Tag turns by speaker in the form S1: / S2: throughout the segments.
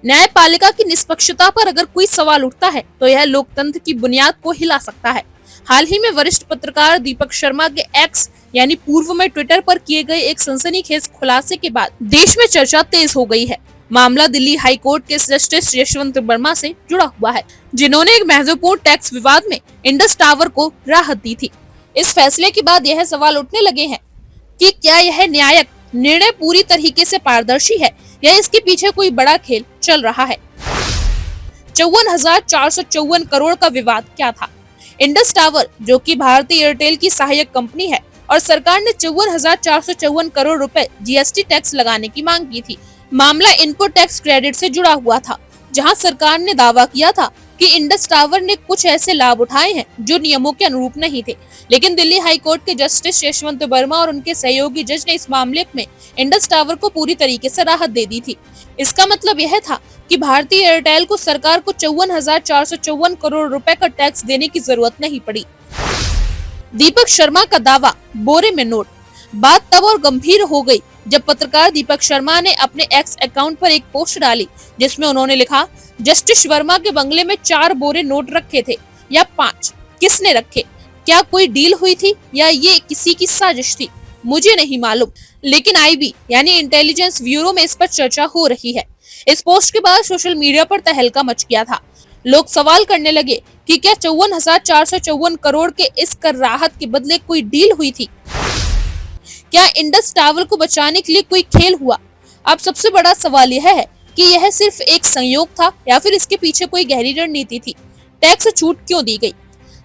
S1: न्यायपालिका की निष्पक्षता पर अगर कोई सवाल उठता है तो यह लोकतंत्र की बुनियाद को हिला सकता है। हाल ही में वरिष्ठ पत्रकार दीपक शर्मा के एक्स यानी पूर्व में ट्विटर पर किए गए एक सनसनीखेज खुलासे के बाद देश में चर्चा तेज हो गई है। मामला दिल्ली हाई कोर्ट के जस्टिस यशवंत वर्मा से जुड़ा हुआ है, जिन्होंने एक महत्वपूर्ण टैक्स विवाद में इंडस टावर को राहत दी थी। इस फैसले के बाद यह सवाल उठने लगे हैं कि क्या यह न्यायिक निर्णय पूरी तरीके से पारदर्शी है या इसके पीछे कोई बड़ा खेल चल रहा है। 54,454 करोड़ का विवाद क्या था? इंडस टावर, जो कि भारतीय एयरटेल की सहायक कंपनी है, और सरकार ने 54,454 करोड़ रुपए जीएसटी टैक्स लगाने की मांग की थी। मामला इनपुट टैक्स क्रेडिट से जुड़ा हुआ था, जहां सरकार ने दावा किया था कि इंडस टावर ने कुछ ऐसे लाभ उठाए हैं जो नियमों के अनुरूप नहीं थे। लेकिन दिल्ली हाई कोर्ट के जस्टिस यशवंत वर्मा और उनके सहयोगी जज ने इस मामले में इंडस टावर को पूरी तरीके से राहत दे दी थी। इसका मतलब यह था कि भारतीय एयरटेल को सरकार को 54,454 करोड़ रुपए का टैक्स देने की जरूरत नहीं पड़ी। दीपक शर्मा का दावा, बोरे में नोट। बात तब और गंभीर हो गई जब पत्रकार दीपक शर्मा ने अपने एक्स अकाउंट पर एक पोस्ट डाली, जिसमें उन्होंने लिखा, जस्टिस वर्मा के बंगले में 4 बोरे नोट रखे थे या 5, किसने रखे? क्या कोई डील हुई थी या ये किसी की साजिश थी? मुझे नहीं मालूम, लेकिन आईबी यानी इंटेलिजेंस ब्यूरो में इस पर चर्चा हो रही है। इस पोस्ट के बाद सोशल मीडिया पर तहलका मच गया था। लोग सवाल करने लगे कि क्या 54,454 करोड़ के इस कर राहत के बदले कोई डील हुई थी? क्या इंडस टावर को बचाने के लिए कोई खेल हुआ? अब सबसे बड़ा सवाल यह है कि यह सिर्फ एक संयोग था या फिर इसके पीछे कोई गहरी रणनीति थी। टैक्स छूट क्यों दी गई?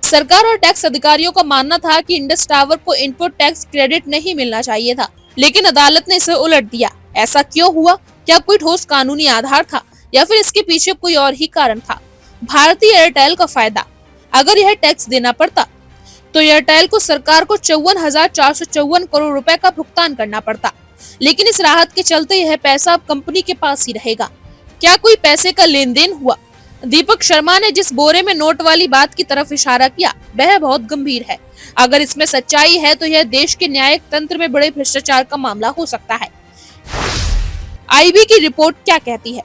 S1: सरकार और टैक्स अधिकारियों का मानना था कि इंडस टावर को इनपुट टैक्स क्रेडिट नहीं मिलना चाहिए था, लेकिन अदालत ने इसे उलट दिया। ऐसा क्यों हुआ? क्या कोई ठोस कानूनी आधार था या फिर इसके पीछे कोई और ही कारण था? भारतीय एयरटेल का फायदा, अगर यह टैक्स देना पड़ता तो एयरटेल को सरकार को 54,454 करोड़ रुपए का भुगतान करना पड़ता, लेकिन इस राहत के चलते यह पैसा अब कंपनी के पास ही रहेगा। क्या कोई पैसे का लेन देन हुआ? दीपक शर्मा ने जिस बोरे में नोट वाली बात की तरफ इशारा किया वह बहुत गंभीर है। अगर इसमें सच्चाई है तो यह देश के न्यायिक तंत्र में बड़े भ्रष्टाचार का मामला हो सकता है। आईबी की रिपोर्ट क्या कहती है?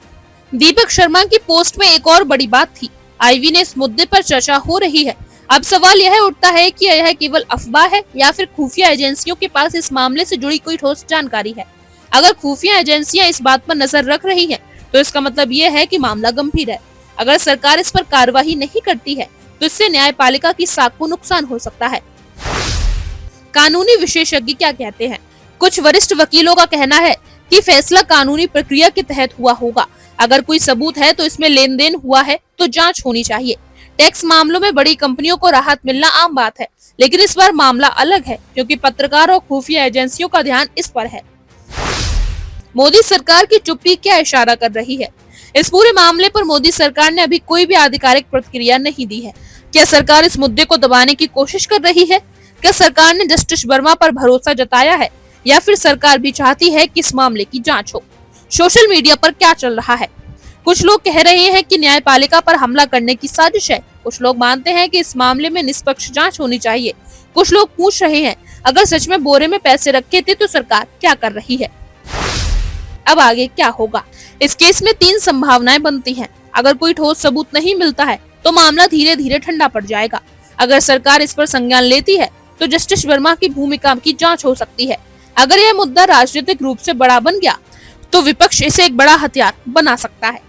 S1: दीपक शर्मा की पोस्ट में एक और बड़ी बात थी। आईबी ने इस मुद्दे पर चर्चा हो रही है। अब सवाल यह उठता है कि यह केवल अफवाह है या फिर खुफिया एजेंसियों के पास इस मामले से जुड़ी कोई ठोस जानकारी है। अगर खुफिया एजेंसियां इस बात पर नजर रख रही हैं, तो इसका मतलब यह है कि मामला गंभीर है। अगर सरकार इस पर कार्रवाई नहीं करती है तो इससे न्यायपालिका की साख को नुकसान हो सकता है। कानूनी विशेषज्ञ क्या कहते हैं? कुछ वरिष्ठ वकीलों का कहना है कि फैसला कानूनी प्रक्रिया के तहत हुआ होगा। अगर कोई सबूत है तो इसमें लेन देन हुआ है तो जांच होनी चाहिए। टैक्स मामलों में बड़ी कंपनियों को राहत मिलना आम बात है, लेकिन इस बार मामला अलग है क्योंकि पत्रकार और खुफिया एजेंसियों का ध्यान इस पर है। मोदी सरकार की चुप्पी क्या इशारा कर रही है? इस पूरे मामले पर मोदी सरकार ने अभी कोई भी आधिकारिक प्रतिक्रिया नहीं दी है। क्या सरकार इस मुद्दे को दबाने की कोशिश कर रही है? क्या सरकार ने जस्टिस वर्मा पर भरोसा जताया है या फिर सरकार भी चाहती है कि इस मामले की जांच हो? सोशल मीडिया पर क्या चल रहा है? कुछ लोग कह रहे हैं कि न्यायपालिका पर हमला करने की साजिश है। कुछ लोग मानते हैं कि इस मामले में निष्पक्ष जांच होनी चाहिए। कुछ लोग पूछ रहे हैं, अगर सच में बोरे में पैसे रखे थे तो सरकार क्या कर रही है? अब आगे क्या होगा? इस केस में 3 संभावनाएं बनती हैं। अगर कोई ठोस सबूत नहीं मिलता है तो मामला धीरे धीरे ठंडा पड़ जाएगा। अगर सरकार इस पर संज्ञान लेती है तो जस्टिस वर्मा की भूमिका की जांच हो सकती है। अगर यह मुद्दा राजनीतिक रूप से बड़ा बन गया तो विपक्ष इसे एक बड़ा हथियार बना सकता है।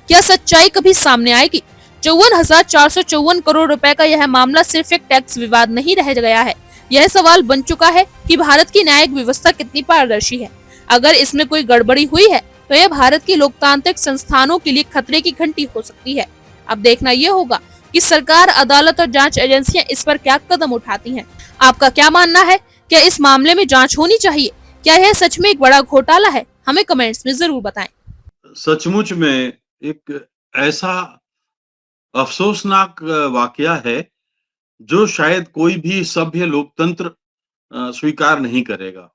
S1: क्या सच्चाई कभी सामने आएगी? 54,454 करोड़ रुपए का यह मामला सिर्फ एक टैक्स विवाद नहीं रह गया है। यह सवाल बन चुका है कि भारत की न्यायिक व्यवस्था कितनी पारदर्शी है। अगर इसमें कोई गड़बड़ी हुई है तो यह भारत की लोकतांत्रिक संस्थानों के लिए खतरे की घंटी हो सकती है। अब देखना यह होगा कि सरकार, अदालत और जांच एजेंसियां इस पर क्या कदम उठाती हैं। आपका क्या मानना है? क्या इस मामले में जांच होनी चाहिए? क्या यह सच में एक बड़ा घोटाला है? हमें कमेंट्स में जरूर बताएं।
S2: सचमुच में एक ऐसा अफसोसनाक वाकया है जो शायद कोई भी सभ्य लोकतंत्र स्वीकार नहीं करेगा।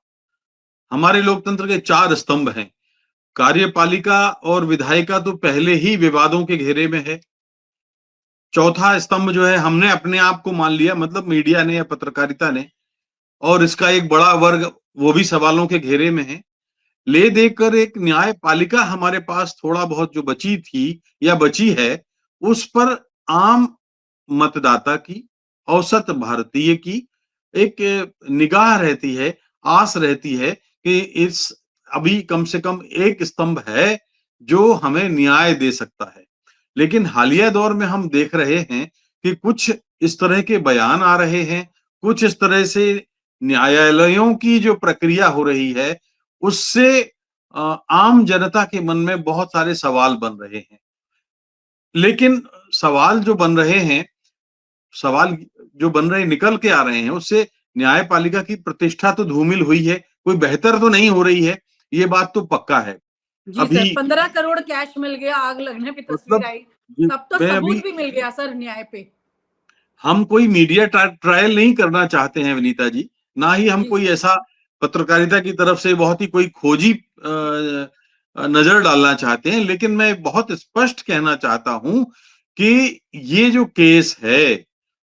S2: हमारे लोकतंत्र के 4 स्तंभ हैं। कार्यपालिका और विधायिका तो पहले ही विवादों के घेरे में है। चौथा स्तंभ जो है, हमने अपने आप को मान लिया, मतलब मीडिया ने या पत्रकारिता ने, और इसका एक बड़ा वर्ग वो भी सवालों के घेरे में है। ले देकर एक न्यायपालिका हमारे पास थोड़ा बहुत जो बची थी या बची है, उस पर आम मतदाता की, औसत भारतीय की एक निगाह रहती है, आस रहती है कि इस अभी कम से कम एक स्तंभ है जो हमें न्याय दे सकता है। लेकिन हालिया दौर में हम देख रहे हैं कि कुछ इस तरह के बयान आ रहे हैं, कुछ इस तरह से न्यायालयों की जो प्रक्रिया हो रही है, उससे आम जनता के मन में बहुत सारे सवाल बन रहे हैं। लेकिन सवाल जो बन रहे हैं, सवाल जो बन रहे निकल के आ रहे हैं, उससे न्यायपालिका की प्रतिष्ठा तो धूमिल हुई है, कोई बेहतर तो नहीं हो रही है, ये बात तो पक्का है।
S3: जी
S2: अभी
S3: सर, 15 करोड़ कैश मिल गया, आग लगने की तस्वीर
S2: मतलब
S3: आई,
S2: जी,
S3: तब तो
S2: मैं अभी
S3: सबूत भी मिल गया सर न्याय पे।
S2: हम कोई मीडिया ट्रायल नहीं करना चाहते हैं विनीता जी, ना ही हम
S3: जी
S2: कोई
S3: सर।
S2: ऐसा पत्रकारिता की तरफ से बहुत ही कोई खोजी नजर डालना चाहते हैं, लेकिन मैं बहुत स्पष्ट कहना चाहता हूं कि ये जो केस है,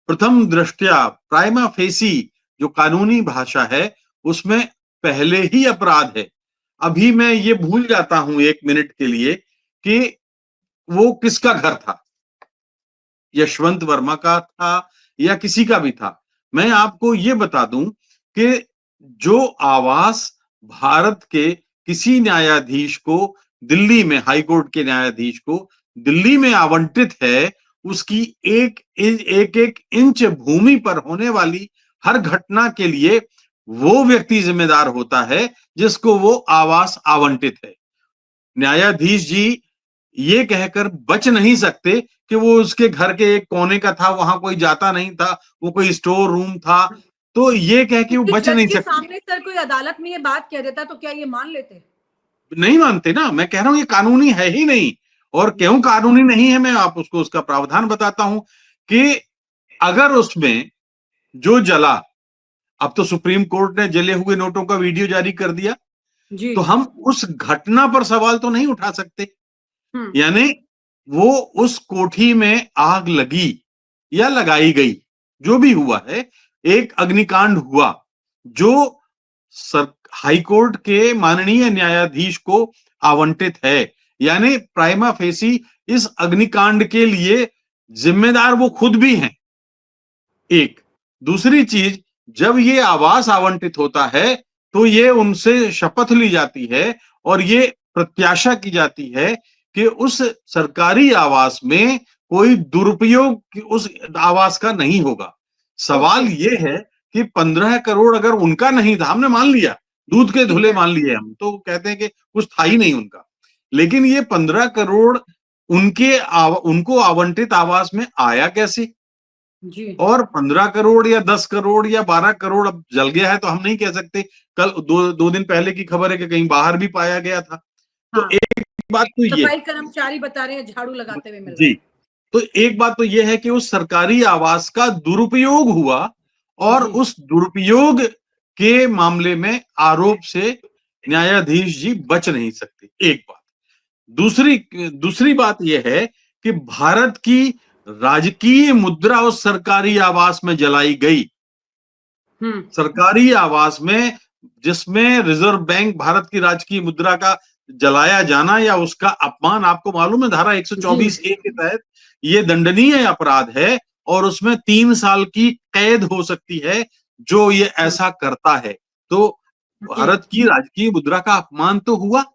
S2: प्रथम दृष्टया प्राइमा फेसी जो कानूनी भाषा है, उसमें पहले ही अपराध है। अभी मैं ये भूल जाता हूं एक मिनट के लिए कि वो किसका घर था, यशवंत वर्मा का था या किसी का भी था। मैं आपको ये बता दूं कि जो आवास भारत के किसी न्यायाधीश को दिल्ली में, हाई कोर्ट के न्यायाधीश को दिल्ली में आवंटित है, उसकी एक एक इंच भूमि पर होने वाली हर घटना के लिए वो व्यक्ति जिम्मेदार होता है जिसको वो आवास आवंटित है। न्यायाधीश जी ये कहकर बच नहीं सकते कि वो उसके घर के एक कोने का था, वहां कोई जाता नहीं था, वो कोई स्टोर रूम था, तो ये कह के वो
S3: किसी
S2: बच
S3: जज
S2: नहीं
S3: के
S2: सकते।
S3: सामने सर कोई अदालत में ये बात कह देता तो क्या ये मान लेते?
S2: नहीं मानते ना, मैं कह रहा हूं ये कानूनी है ही नहीं। और क्यों कानूनी नहीं है, मैं आप उसको उसका प्रावधान बताता हूं कि अगर उसमें जो जला, अब तो सुप्रीम कोर्ट ने जले हुए नोटों का वीडियो जारी कर दिया,
S3: जी।
S2: तो हम उस घटना पर सवाल तो नहीं उठा सकते।
S3: हम्म।
S2: यानी वो उस कोठी में आग लगी या लगाई गई, जो भी हुआ है, एक अग्निकांड हुआ जो सर हाई कोर्ट के माननीय न्यायाधीश को आवंटित है, यानी प्राइमा फेसी इस अग्निकांड के लिए जिम्मेदार वो खुद भी हैं। एक दूसरी चीज, जब ये आवास आवंटित होता है तो ये उनसे शपथ ली जाती है और ये प्रत्याशा की जाती है कि उस सरकारी आवास में कोई दुरुपयोग उस आवास का नहीं होगा। सवाल
S3: ओके।
S2: ये है कि 15 करोड़ अगर उनका नहीं था, हमने मान लिया, दूध के
S3: ठीक
S2: धुले
S3: है।
S2: मान लिए, हम तो कहते हैं कि कुछ था ही नहीं उनका, लेकिन ये 15 करोड़ उनको आवंटित आवास में आया कैसे?
S3: जी।
S2: और 15 करोड़ या 10 करोड़ या 12 करोड़ अब जल गया है तो हम नहीं कह सकते। कल दो दिन पहले की खबर है कि कहीं बाहर भी पाया गया था। तो
S3: हाँ,
S2: एक बात तो ये
S3: सफाई कर्मचारी बता रहे हैं झाड़ू लगाते हुए मिल रहे
S2: जी,
S3: हैं।
S2: तो एक बात तो ये है कि उस सरकारी आवास का दुरुपयोग हुआ और
S3: जी।
S2: उस दुरुपयोग के मामले में आरोप से न्यायाधीश जी बच नहीं सकते, एक बात। दूसरी दूसरी बात यह है कि भारत की राजकीय मुद्रा उस सरकारी आवास में जलाई गई।
S3: हम्म।
S2: सरकारी आवास में, जिसमें रिजर्व बैंक भारत की राजकीय मुद्रा का जलाया जाना या उसका अपमान, आपको मालूम है धारा
S3: जी।
S2: 124 ए के तहत ये दंडनीय अपराध है और उसमें 3 साल की कैद हो सकती है जो ये ऐसा करता है। तो
S3: जी।
S2: भारत की राजकीय मुद्रा का अपमान तो हुआ।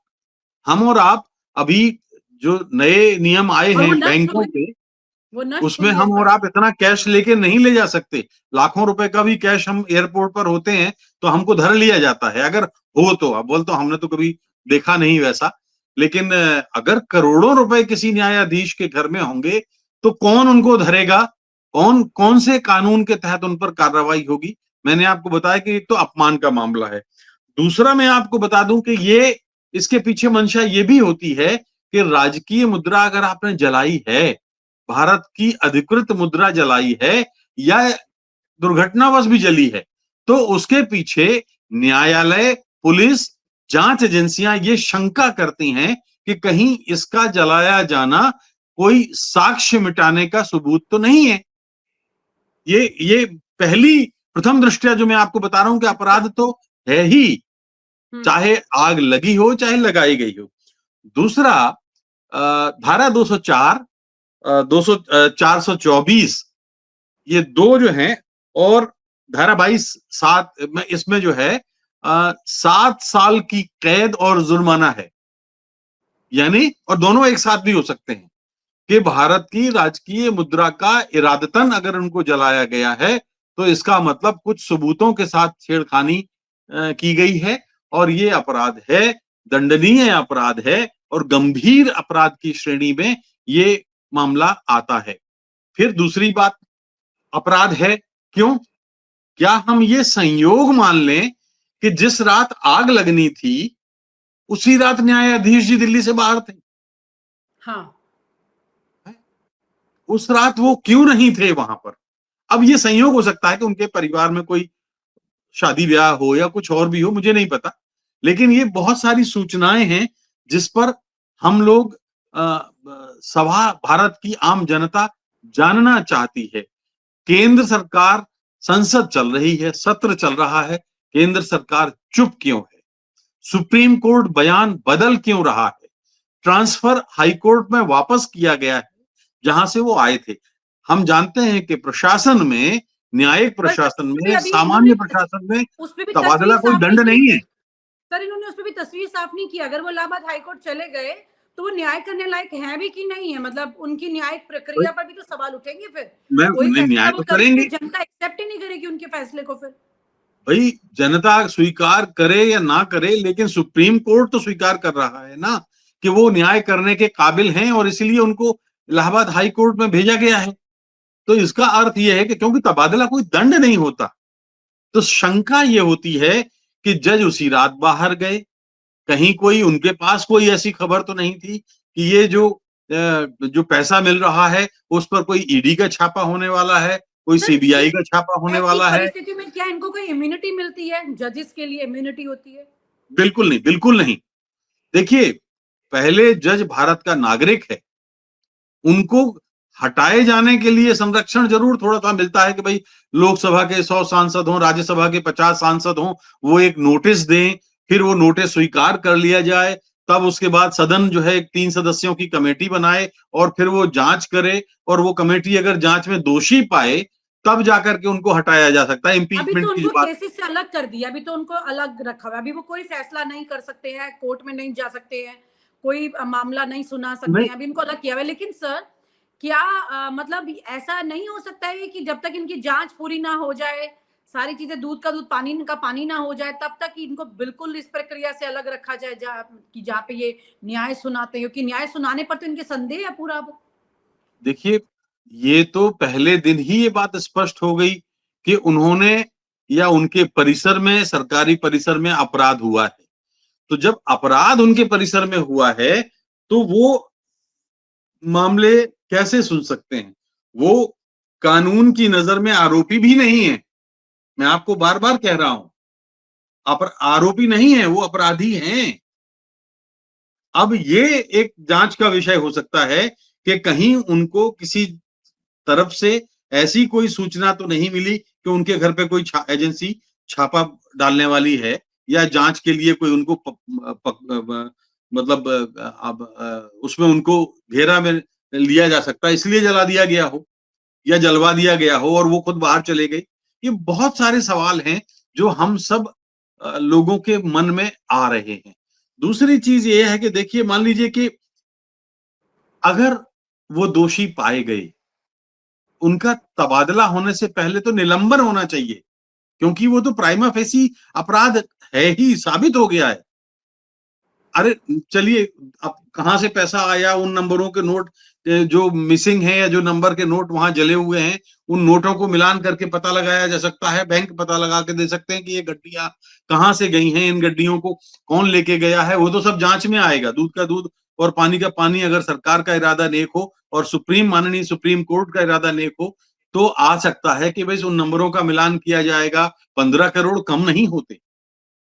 S2: हम और आप अभी जो नए नियम आए
S3: और वो
S2: हैं
S3: नष्ट
S2: बैंकों
S3: हुई,
S2: के,
S3: वो नष्ट
S2: उसमें
S3: हुई है
S2: हम और
S3: सर।
S2: आप इतना कैश लेके नहीं ले जा सकते। लाखों रुपए का भी कैश हम एयरपोर्ट पर होते हैं तो हमको धर लिया जाता है, अगर हो तो। अब बोल तो हमने तो कभी देखा नहीं वैसा, लेकिन अगर करोड़ों रुपए किसी न्यायाधीश के घर में होंगे तो कौन उनको धरेगा? कौन कौन से कानून के तहत उन पर कार्रवाई होगी? मैंने आपको बताया कि एक तो अपमान का मामला है। दूसरा मैं आपको बता दूं कि ये इसके पीछे मंशा ये भी होती है कि राजकीय मुद्रा अगर आपने जलाई है, भारत की अधिकृत मुद्रा जलाई है या दुर्घटनावश भी जली है, तो उसके पीछे न्यायालय, पुलिस, जांच एजेंसियां ये शंका करती हैं कि कहीं इसका जलाया जाना कोई साक्ष्य मिटाने का सबूत तो नहीं है। ये पहली प्रथम दृष्टया जो मैं आपको बता रहा हूं कि अपराध तो है ही, चाहे आग लगी हो चाहे लगाई गई हो। दूसरा, धारा 204, 424, ये दो जो हैं, और धारा 22(7) में, इसमें जो है 7 साल की कैद और जुर्माना है। यानी, और दोनों एक साथ भी हो सकते हैं, कि भारत की राजकीय मुद्रा का इरादतन अगर उनको जलाया गया है, तो इसका मतलब कुछ सबूतों के साथ छेड़खानी की गई है, और ये अपराध है, दंडनीय अपराध है, और गंभीर अपराध की श्रेणी में ये मामला आता है। फिर दूसरी बात, अपराध है क्यों? क्या हम ये संयोग मान लें कि जिस रात आग लगनी थी, उसी रात न्यायाधीश जी दिल्ली से बाहर थे?
S3: हाँ।
S2: उस रात वो क्यों नहीं थे वहां पर? अब ये संयोग हो सकता है कि उनके परिवार में कोई शादी ब्याह हो या कुछ और भी हो, मुझे नहीं पता, लेकिन ये बहुत सारी सूचनाएं हैं जिस पर हम लोग, सभा, भारत की आम जनता जानना चाहती है। केंद्र सरकार, संसद चल रही है, सत्र चल रहा है, केंद्र सरकार चुप क्यों है? सुप्रीम कोर्ट बयान बदल क्यों रहा है? ट्रांसफर हाई कोर्ट में वापस किया गया है जहां से वो आए थे। हम जानते हैं कि प्रशासन में, न्यायिक
S3: पर
S2: प्रशासन
S3: भी
S2: में,
S3: अभी
S2: सामान्य
S3: इन्होंने
S2: प्रशासन में
S3: उसपे भी
S2: तबादला
S3: तस्वीर
S2: कोई
S3: साफ नहीं
S2: दंड नहीं
S3: की।
S2: है।
S3: सर, इन्होंने उसपे भी तस्वीर साफ नहीं की। अगर वो इलाहाबाद हाईकोर्ट चले गए, तो वो न्याय करने लायक हैं भी कि नहीं है? मतलब उनकी न्यायिक
S2: भाई,
S3: प्रक्रिया पर भी तो सवाल उठेंगे फिर। कोई
S2: मैं
S3: फैसला
S2: न्याय
S3: वो
S2: तो
S3: करेंगे,
S2: करेंगे
S3: जनता एक्सेप्ट ही नहीं करेगी उनके फैसले को फिर।
S2: भाई, जनता स्वीकार करे या ना करे, लेकिन सुप्रीम कोर्ट तो स्वीकार कर रहा है ना कि वो न्याय करने के काबिल हैं, और इसलिए उनको इलाहाबाद हाई कोर्ट में भेजा गया है। तो इसका अर्थ यह है कि क्योंकि तबादला कोई दंड नहीं होता, तो शंका ये होती है कि जज उसी रात बाहर गए, कहीं कोई उनके पास कोई ऐसी खबर तो नहीं थी कि ये जो पैसा मिल रहा है उस पर कोई ईडी का छापा होने वाला है, कोई
S3: सर, ये
S2: सीबीआई का छापा होने
S3: ऐसी
S2: वाला है।
S3: परिस्थिति में क्या इनको कोई इम्यूनिटी मिलती है? जजेस के लिए इम्यूनिटी होती है?
S2: बिल्कुल नहीं, बिल्कुल नहीं। देखिए, पहले जज भारत का नागरिक है, उनको हटाए जाने के लिए संरक्षण जरूर थोड़ा-सा मिलता है कि भाई, लोकसभा के 100 सांसद हों, राज्यसभा के 50 सांसद हों, वो एक नोटिस दें, फिर वो नोटिस स्वीकार कर लिया जाए, तब उसके बाद सदन जो है एक 3 सदस्यों की कमेटी बनाए, और फिर वो जांच करे, और वो कमेटी अगर जांच में दोषी पाए, तब जाकर के उनको हटाया जा सकता है।
S3: अभी तो
S2: इम्पीचमेंट की जो
S3: उनको
S2: बात,
S3: केसेस से अलग कर दिया, अभी तो उनको अलग रखा हुआ है। अभी वो कोई फैसला नहीं कर सकते हैं, कोर्ट में नहीं जा सकते हैं, कोई मामला नहीं सुना सकते
S2: नहीं,
S3: हैं, अभी इनको अलग किया हुआ है। लेकिन सर, क्या मतलब ऐसा नहीं हो सकता है कि जब तक इनकी जांच पूरी ना हो जाए, सारी चीजें दूध का दूध पानी का पानी ना हो जाए, तब तक इनको बिल्कुल इस प्रक्रिया से अलग रखा जाए, जहाँ पे ये न्याय सुनाते हैं? क्योंकि न्याय सुनाने पर तो इनके संदेह है पूरा अब।
S2: देखिए, ये तो पहले दिन ही ये बात स्पष्ट हो गई कि उन्होंने या उनके परिसर में, सरकारी परिसर में अपराध हुआ है। तो जब अपराध उनके परिसर में हुआ है, तो वो मामले कैसे सुन सकते हैं? वो कानून की नजर में आरोपी भी नहीं है। मैं आपको बार-बार कह रहा हूं, आरोपी नहीं है, वो अपराधी हैं। अब ये एक जांच का विषय हो सकता है कि कहीं उनको किसी तरफ से ऐसी कोई सूचना तो नहीं मिली कि उनके घर पे कोई एजेंसी छापा डालने वाली है, या जांच के लिए कोई उनको मतलब उसमें उनको घेरा में लिया जा सकता है, इसलिए जला दिया गया हो या जलवा दिया गया हो और वो खुद बाहर चले गए। ये बहुत सारे सवाल हैं जो हम सब लोगों के मन में आ रहे हैं। दूसरी चीज ये है कि देखिए, मान लीजिए कि अगर वो दोषी पाए गए, उनका तबादला होने से पहले तो निलंबन होना चाहिए, क्योंकि वो तो प्राइमा फेसी अपराध है ही, साबित हो गया है। अरे चलिए, अब कहां से पैसा आया, उन नंबरों के नोट जो मिसिंग है, या जो नंबर के नोट वहां जले हुए हैं, उन नोटों को मिलान करके पता लगाया जा सकता है। बैंक पता लगा के दे सकते हैं कि ये गड्डियां कहां से गई हैं, इन गड्डियों को कौन लेके गया है। वो तो सब जांच में आएगा। दूध का दूध और पानी का पानी, अगर सरकार का इरादा नेक हो और माननीय सुप्रीम कोर्ट का इरादा नेक हो, तो आ सकता है कि भाई उन नंबरों का मिलान किया जाएगा। 15 करोड़ कम नहीं होते।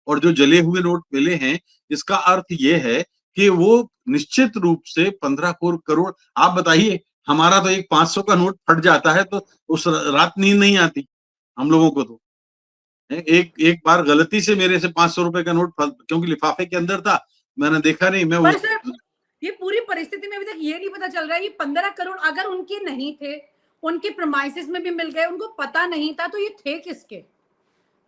S2: और जो जले हुए नोट मिले हैं, इसका अर्थ ये है कि वो निश्चित रूप से 15 करोड़। आप बताइए, हमारा तो एक 500 का नोट फट जाता है तो उस रात नींद नहीं आती हम लोगों को तो। एक बार गलती से मेरे से 500 रुपए का नोट क्योंकि लिफाफे के अंदर था, मैंने देखा नहीं, मैं
S3: पर सर ये पूरी परिस्थिति में अभी तक ये नहीं पता चल रहा है ये 15 करोड़ अगर उनके नहीं थे, उनके प्रमाइसेस में भी मिल गए, उनको पता नहीं था, तो ये थे किसके?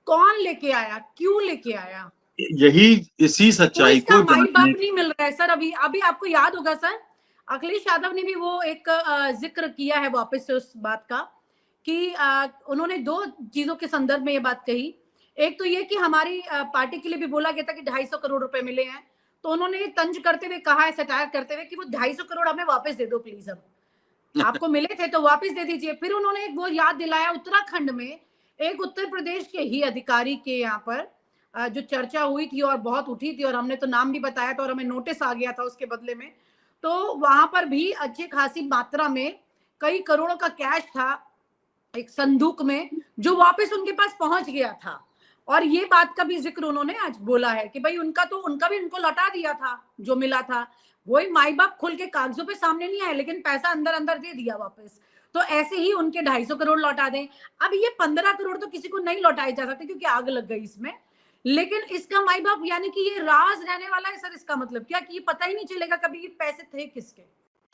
S3: कौन लेके आया, क्यों लेके आया?
S2: यही इसी सच्चाई
S3: इसका
S2: को
S3: माई बाप
S2: जानने
S3: नहीं मिल रहा है सर। अभी अभी आपको याद होगा सर, अखिलेश यादव ने भी वो एक जिक्र किया है वापस से उस बात का कि उन्होंने 2 चीजों के संदर्भ में ये बात कही। एक तो ये कि हमारी पार्टी के लिए भी बोला गया था कि 250 करोड़ रुपए मिले हैं, तो उन्होंने तंज करते हुए कहा है, सटायर करते हुए कि वो 250 करोड़ हमें वापस दे दो प्लीज, अब आपको मिले थे तो वापस दे दीजिए। फिर उन्होंने वो याद दिलाया उत्तराखंड में एक उत्तर प्रदेश के ही अधिकारी के यहाँ पर जो चर्चा हुई थी और बहुत उठी थी और हमने तो नाम भी बताया था और हमें नोटिस आ गया था उसके बदले में, तो वहां पर भी अच्छी खासी मात्रा में कई करोड़ों का कैश था एक संदूक में जो वापस उनके पास पहुंच गया था। और ये बात का भी जिक्र उन्होंने आज बोला है कि भाई उनका भी उनको लौटा दिया था जो मिला था। वही माई बाप खुल के कागजों पे सामने नहीं आए लेकिन पैसा अंदर अंदर दे दिया वापस। तो ऐसे ही उनके 250 करोड़ लौटा दें। अब ये 15 करोड़ तो किसी को नहीं लौटाए जा सकते क्योंकि आग लग गई इसमें, लेकिन इसका माई बाप यानी कि ये राज रहने वाला है सर। इसका मतलब क्या कि ये पता ही नहीं चलेगा कभी ये पैसे थे किसके।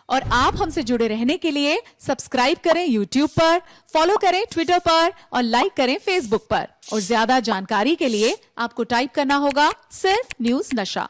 S4: और आप हमसे जुड़े रहने के लिए सब्सक्राइब करें YouTube पर, फॉलो करें Twitter पर और लाइक करें Facebook पर। और ज्यादा जानकारी के लिए आपको टाइप करना होगा सिर्फ न्यूज़ नशा।